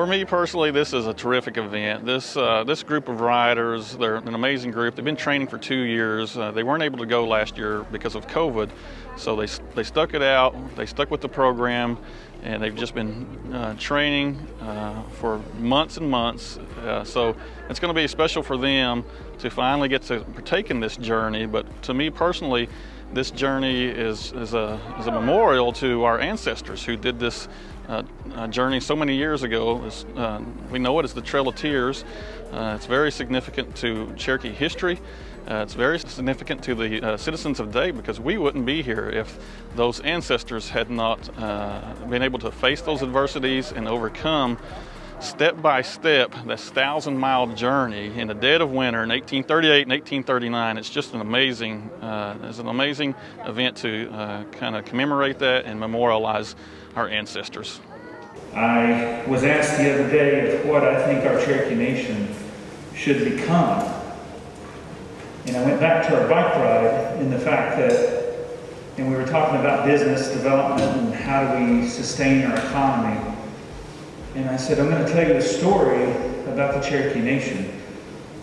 For me personally, this is a terrific event. This group of riders, they're an amazing group. They've been training for 2 years. They weren't able to go last year because of COVID, so they stuck it out. They stuck with the program, and they've just been training for months and months. So it's going to be special for them to finally get to partake in this journey. But to me personally, this journey is a memorial to our ancestors who did this journey so many years ago. We know it as the Trail of Tears. It's very significant to Cherokee history. It's very significant to the citizens of today, because we wouldn't be here if those ancestors had not been able to face those adversities and overcome step by step this 1,000-mile journey in the dead of winter in 1838 and 1839. It's just an amazing event to kind of commemorate that and memorialize our ancestors. I was asked the other day of what I think our Cherokee Nation should become. And I went back to our bike ride in the fact that, and we were talking about business development and how do we sustain our economy. And I said, I'm going to tell you a story about the Cherokee Nation,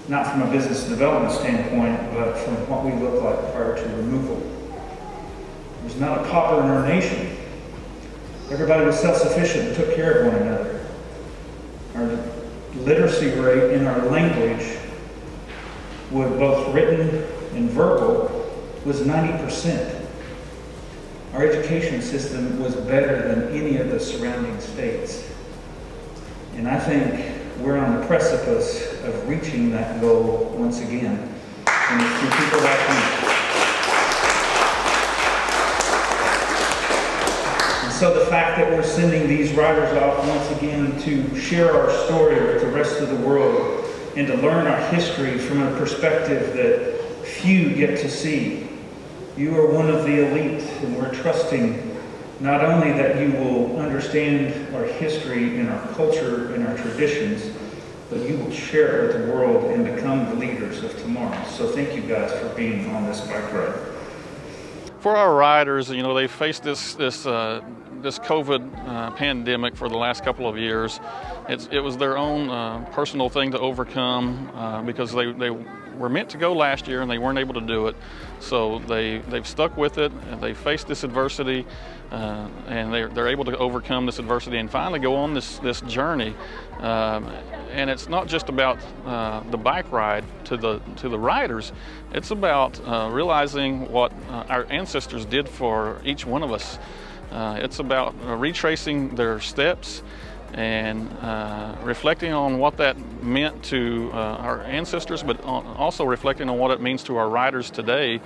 not from a business development standpoint, but from what we look like prior to removal. There's not a pauper in our nation. Everybody was self-sufficient and took care of one another. Our literacy rate in our language, with both written and verbal, was 90%. Our education system was better than any of the surrounding states. And I think we're on the precipice of reaching that goal once again. And it's through people like me. And so the fact that we're sending these riders off once again to share our story with the rest of the world and to learn our history from a perspective that few get to see. You are one of the elite, and we're trusting not only that you will understand our history and our culture and our traditions, but you will share it with the world and become the leaders of tomorrow. So thank you guys for being on this bike ride. For our riders, you know, they faced this COVID pandemic for the last couple of years. It was their own personal thing to overcome because they were meant to go last year and they weren't able to do it. So they've stuck with it, and they faced this adversity, and they're able to overcome this adversity and finally go on this journey. And it's not just about the bike ride to the riders. It's about realizing what our ancestors did for each one of us. It's about retracing their steps and reflecting on what that meant to our ancestors, but also reflecting on what it means to our riders today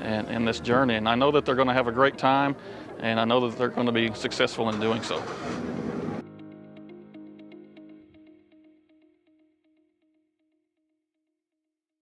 and in this journey. And I know that they're going to have a great time, and I know that they're going to be successful in doing so.